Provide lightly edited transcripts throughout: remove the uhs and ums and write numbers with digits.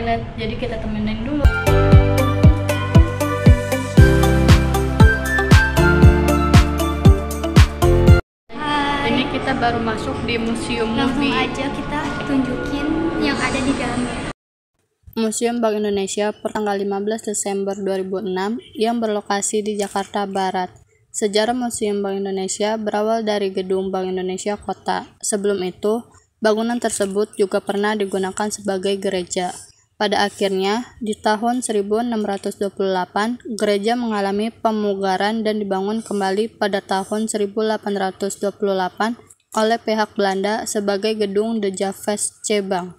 toilet, jadi kita temenin dulu. Hai. Ini kita baru masuk di museum Langsung movie. aja kita tunjukin yang ada di dalamnya. Museum Bank Indonesia pertanggal 15 Desember 2006 yang berlokasi di Jakarta Barat. Sejarah Museum Bank Indonesia berawal dari Gedung Bank Indonesia Kota. Sebelum itu, bangunan tersebut juga pernah digunakan sebagai gereja. Pada akhirnya, di tahun 1628, gereja mengalami pemugaran dan dibangun kembali pada tahun 1828 oleh pihak Belanda sebagai gedung De Javetsche Bank.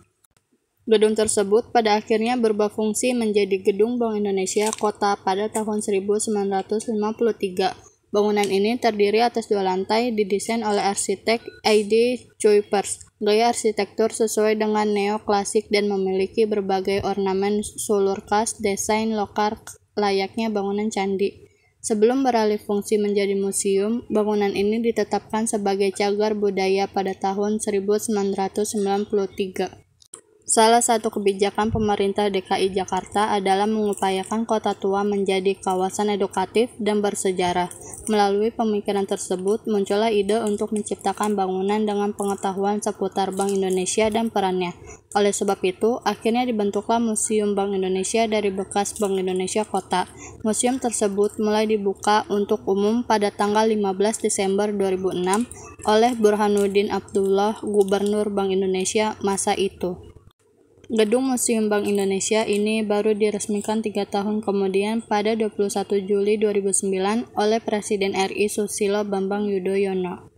Gedung tersebut pada akhirnya berubah fungsi menjadi Gedung Bank Indonesia Kota pada tahun 1953. Bangunan ini terdiri atas 2 lantai, didesain oleh arsitek A.D. Cuypers. Gaya arsitektur sesuai dengan neoklasik dan memiliki berbagai ornamen sulur khas desain lokal layaknya bangunan candi. Sebelum beralih fungsi menjadi museum, bangunan ini ditetapkan sebagai cagar budaya pada tahun 1993. Salah satu kebijakan pemerintah DKI Jakarta adalah mengupayakan Kota Tua menjadi kawasan edukatif dan bersejarah. Melalui pemikiran tersebut, muncullah ide untuk menciptakan bangunan dengan pengetahuan seputar Bank Indonesia dan perannya. Oleh sebab itu, akhirnya dibentuklah Museum Bank Indonesia dari bekas Bank Indonesia Kota. Museum tersebut mulai dibuka untuk umum pada tanggal 15 Desember 2006 oleh Burhanuddin Abdullah, Gubernur Bank Indonesia masa itu. Gedung Museum Bank Indonesia ini baru diresmikan 3 tahun kemudian pada 21 Juli 2009 oleh Presiden RI Susilo Bambang Yudhoyono.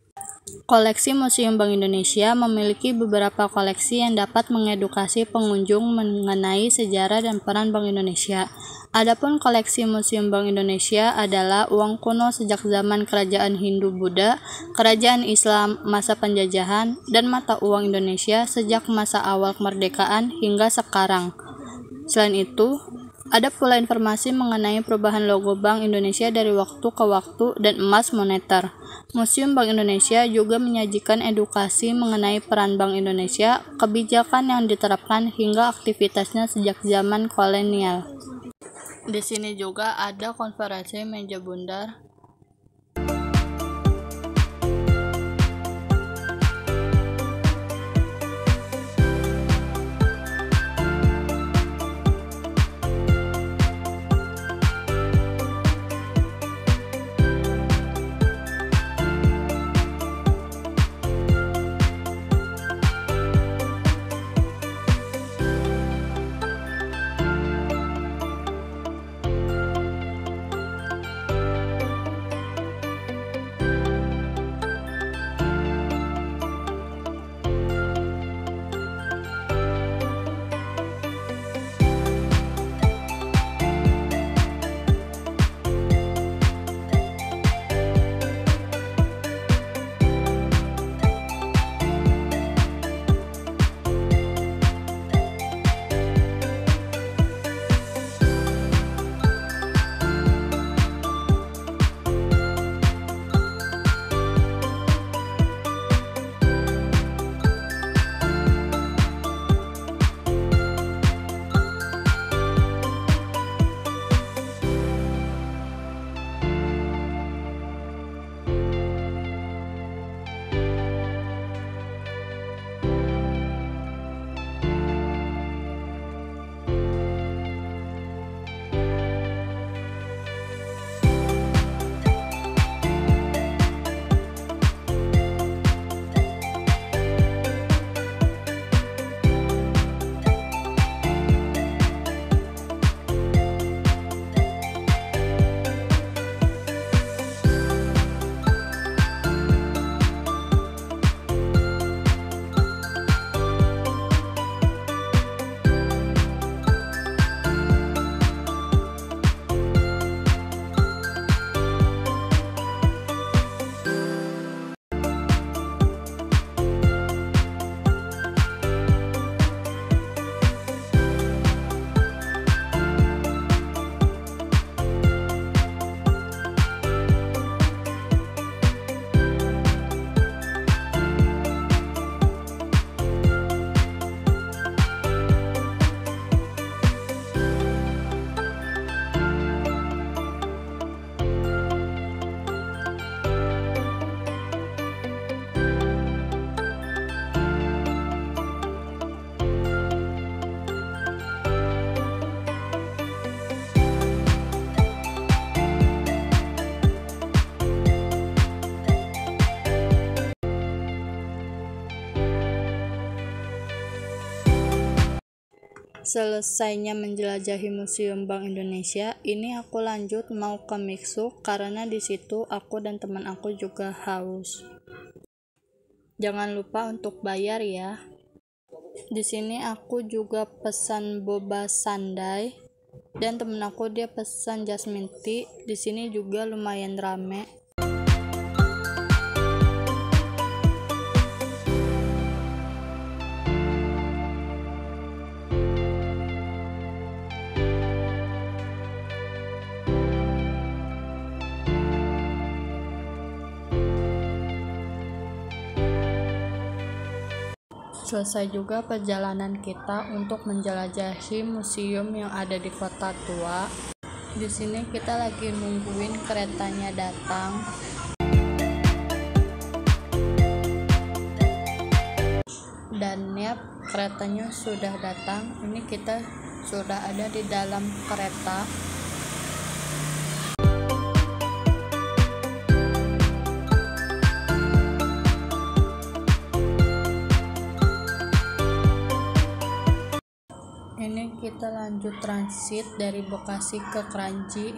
Koleksi Museum Bank Indonesia memiliki beberapa koleksi yang dapat mengedukasi pengunjung mengenai sejarah dan peran Bank Indonesia. Adapun koleksi Museum Bank Indonesia adalah uang kuno sejak zaman Kerajaan Hindu-Buddha, Kerajaan Islam masa penjajahan, dan mata uang Indonesia sejak masa awal kemerdekaan hingga sekarang. Selain itu, ada pula informasi mengenai perubahan logo Bank Indonesia dari waktu ke waktu dan emas moneter. Museum Bank Indonesia juga menyajikan edukasi mengenai peran Bank Indonesia, kebijakan yang diterapkan hingga aktivitasnya sejak zaman kolonial. Di sini juga ada konferensi meja bundar. Selesainya menjelajahi Museum Bank Indonesia, ini aku lanjut mau ke Mixu karena di situ aku dan teman aku juga haus. Jangan lupa untuk bayar ya. Di sini aku juga pesan boba sandai dan temen aku dia pesan jasmine tea. Di sini juga lumayan rame. Selesai juga perjalanan kita untuk menjelajahi museum yang ada di Kota Tua. Di sini kita lagi nungguin keretanya datang. Dan ya, keretanya sudah datang. Ini kita sudah ada di dalam kereta. Ini kita lanjut transit dari Bekasi ke Kranji.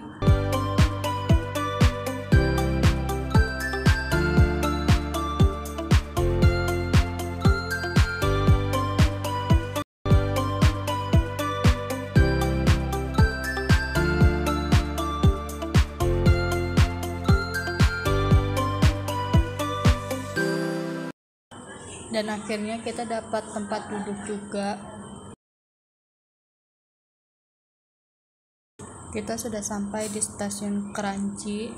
Dan akhirnya kita dapat tempat duduk juga. Kita sudah sampai di stasiun Kranji.